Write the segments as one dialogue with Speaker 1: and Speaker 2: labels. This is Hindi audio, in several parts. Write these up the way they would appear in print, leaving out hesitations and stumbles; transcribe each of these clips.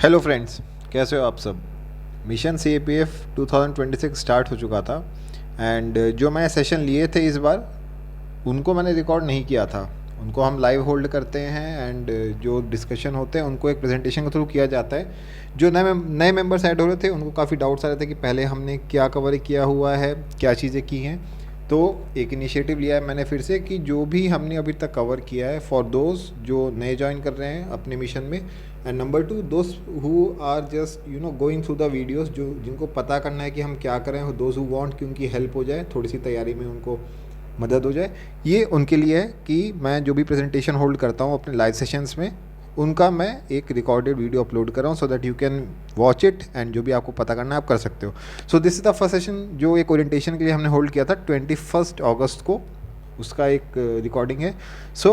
Speaker 1: हेलो फ्रेंड्स, कैसे हो आप सब। मिशन CAPF 2026 स्टार्ट हो चुका था एंड जो मैंने सेशन लिए थे इस बार उनको मैंने रिकॉर्ड नहीं किया था। उनको हम लाइव होल्ड करते हैं एंड जो डिस्कशन होते हैं उनको एक प्रेजेंटेशन के थ्रू किया जाता है। जो नए मेंबर्स ऐड हो रहे थे उनको काफ़ी डाउट्स आ रहे थे कि पहले हमने क्या कवर किया हुआ है, क्या चीज़ें की हैं। तो एक इनिशिएटिव लिया है मैंने फिर से कि जो भी हमने अभी तक कवर किया है फॉर दोज जो नए ज्वाइन कर रहे हैं अपने मिशन में, and number two those who are just going through the videos, जो जिनको पता करना है कि हम क्या करें, दोज हु वांट कि उनकी हेल्प हो जाए, थोड़ी सी तैयारी में उनको मदद हो जाए। ये उनके लिए है कि मैं जो भी प्रेजेंटेशन होल्ड करता हूँ अपने लाइव सेशंस में उनका मैं एक रिकॉर्डेड वीडियो अपलोड कर रहा हूँ so that you can watch it and जो भी आपको पता करना है आप कर सकते हो। So this is the first session जो एक ओरिएंटेशन के लिए हमने होल्ड किया था 21 अगस्त को, उसका एक रिकॉर्डिंग है। सो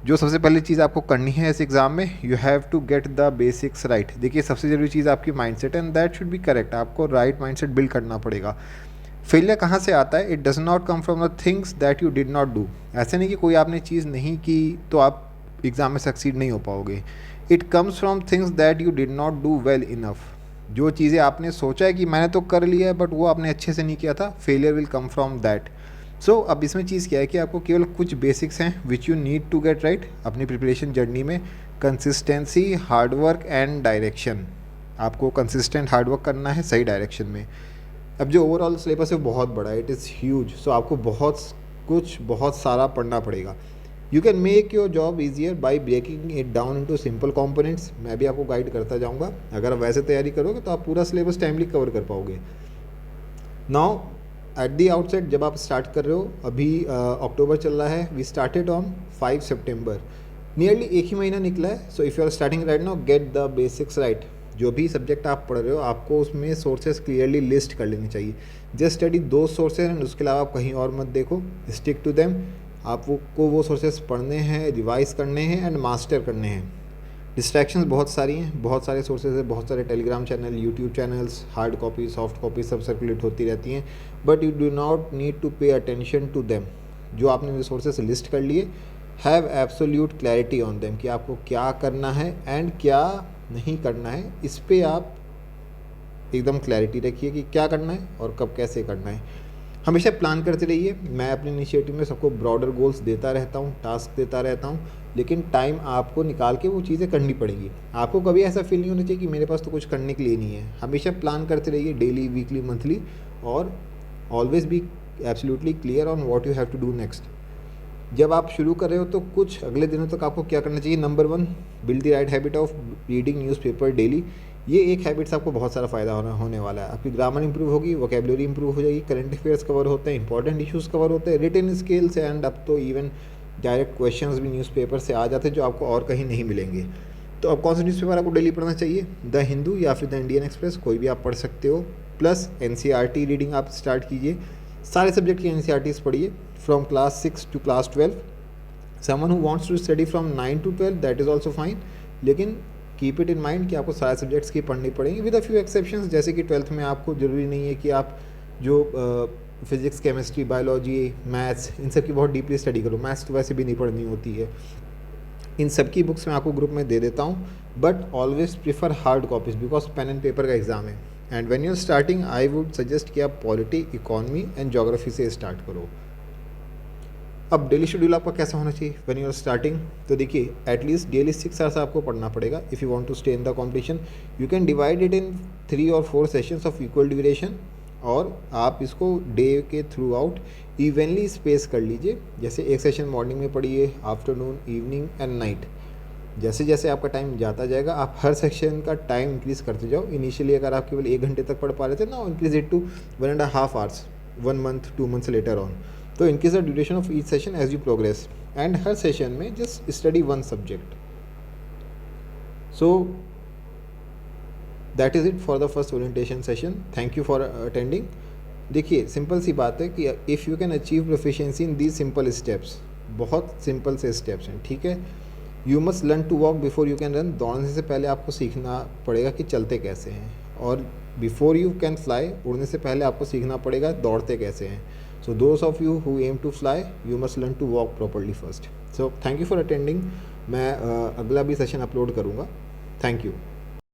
Speaker 1: जो सबसे पहली चीज़ आपको करनी है इस एग्ज़ाम में, you have to get the basics right. देखिए सबसे ज़रूरी चीज़ आपकी mindset and that should be correct. आपको राइट माइंडसेट बिल्ड करना पड़ेगा। फेलियर कहाँ से आता है? It does not come from the things that you did not do. ऐसे नहीं कि कोई आपने चीज़ नहीं की तो आप एग्ज़ाम में सक्सीड नहीं हो पाओगे। It comes from things that you did not do well enough. जो चीज़ें आपने सोचा है कि मैंने तो कर लिया है बट वो आपने अच्छे से नहीं किया था, failure will come from that. So अब इसमें चीज़ क्या है कि आपको केवल कुछ बेसिक्स हैं which you need to get right अपनी प्रिपरेशन जर्नी में। Consistency, hard work and direction. आपको कंसिस्टेंट हार्डवर्क करना है सही डायरेक्शन में। अब जो ओवरऑल सिलेबस है वो बहुत बड़ा है, इट इज़ ह्यूज। सो आपको बहुत सारा पढ़ना पड़ेगा। You can make your job easier by breaking it down into simple components. मैं भी आपको गाइड करता जाऊँगा। अगर आप वैसे तैयारी करोगे तो आप पूरा सिलेबस टाइमली कवर कर पाओगे। नाउ एट दी आउटसेट जब आप स्टार्ट कर रहे हो, अभी अक्टूबर चल रहा है, वी स्टार्टेड ऑन 5 सितंबर। नियरली एक ही महीना निकला है। So if you are starting right now, get the basics right. जो भी सब्जेक्ट आप पढ़ रहे हो आपको उसमें सोर्सेज क्लियरली लिस्ट कर लेनी चाहिए। जस्ट स्टडी दो सोर्सेज एंड उसके अलावा आप कहीं और मत देखो। Stick to them. आपको वो सोर्सेज पढ़ने हैं, रिवाइज करने हैं एंड मास्टर करने हैं। डिस्ट्रैक्शंस बहुत सारी हैं, बहुत सारे सोर्सेज है, बहुत सारे Telegram channel, YouTube channels, hard copy, soft copy सब सर्कुलेट होती रहती हैं। But you do not need to pay attention to them. जो आपने रिसोर्सेज लिस्ट कर लिए, have absolute clarity on them कि आपको क्या करना है एंड क्या नहीं करना है। इस पर आप एकदम क्लैरिटी रखिए कि क्या करना है और कब कैसे करना है। हमेशा प्लान करते रहिए। मैं अपने इनिशिएटिव में सबको ब्रॉडर गोल्स देता रहता हूँ, टास्क देता रहता हूँ, लेकिन टाइम आपको निकाल के वो चीज़ें करनी पड़ेंगी। आपको कभी ऐसा फील नहीं होना चाहिए कि मेरे पास तो कुछ करने के लिए नहीं है। हमेशा प्लान करते रहिए, डेली, वीकली, मंथली, और always be absolutely clear on what you have to do next. जब आप शुरू कर रहे हो तो कुछ अगले दिनों तक आपको क्या करना चाहिए? Number 1, build the right habit of reading newspaper daily. ये एक हैबिट से आपको बहुत सारा फ़ायदा होने वाला है। आपकी ग्रामर इंप्रूव होगी, वोकेबलरी इंप्रूव हो जाएगी, करंट अफेयर्स कवर होते हैं, इंपॉर्टेंट इश्यूज़ कवर होते हैं, रिटन स्किल्स, एंड अब तो इवन डायरेक्ट क्वेश्चंस भी न्यूज़पेपर से आ जाते हैं जो आपको और कहीं नहीं मिलेंगे। तो अब कौन सा न्यूज़पेपर आपको डेली पढ़ना चाहिए? द हिंदू या फिर द इंडियन एक्सप्रेस, कोई भी आप पढ़ सकते हो। प्लस NCERT रीडिंग आप स्टार्ट कीजिए। सारे सब्जेक्ट की NCERTs पढ़िए from class 6 to class 12। Someone who wants to study from 9 to 12 that is also fine, लेकिन कीप इट इन माइंड कि आपको सारे सब्जेक्ट्स की पढ़नी पड़ेंगी विद अ फ्यू एक्सेप्शंस। जैसे कि 12th में आपको ज़रूरी नहीं है कि आप जो फिज़िक्स, केमिस्ट्री, बायोलॉजी, मैथ्स, इन सब की बहुत डीपली स्टडी करो। मैथ्स तो वैसे भी नहीं पढ़नी होती है। इन सब की बुक्स मैं आपको ग्रुप में दे देता हूँ, but always prefer hard copies because pen and paper का एग्ज़ाम है। And when you are starting I would suggest कि आप पॉलिटी, इकोनॉमी एंड ज्योग्राफी से स्टार्ट करो। अब डेली शेड्यूल आपका कैसा होना चाहिए व्हेन यू आर स्टार्टिंग? तो देखिए एटलीस्ट डेली 6 आवर्स आपको पढ़ना पड़ेगा if you want to stay in the competition. You can divide it in 3 और 4 सेशंस ऑफ इक्वल ड्यूरेशन, और आप इसको डे के थ्रू आउट इवनली स्पेस कर लीजिए। जैसे एक सेशन मॉर्निंग में पढ़िए, आफ्टरनून, इवनिंग एंड नाइट। जैसे जैसे आपका टाइम जाता जाएगा आप हर सेक्शन का टाइम इंक्रीज़ करते जाओ। इनिशियली अगर आप केवल 1 घंटे तक पढ़ पा रहे थे ना, increase it to 1.5 hours, 1 month, 2 months later on. तो increase the duration of each session as you progress, and हर सेशन में just study 1 subject. So that is it for the first orientation session. Thank you for attending. देखिए सिंपल सी बात है कि if you can achieve proficiency in these simple steps, बहुत सिंपल से स्टेप्स हैं, ठीक है। You must learn to walk before you can run. दौड़ने से पहले आपको सीखना पड़ेगा कि चलते कैसे हैं, और बिफोर यू कैन फ्लाई, उड़ने से पहले आपको सीखना पड़ेगा दौड़ते कैसे हैं। So those of you who aim to fly, you must learn to walk properly first. So thank you for attending. मैं अगला भी सेशन अपलोड करूँगा। Thank you.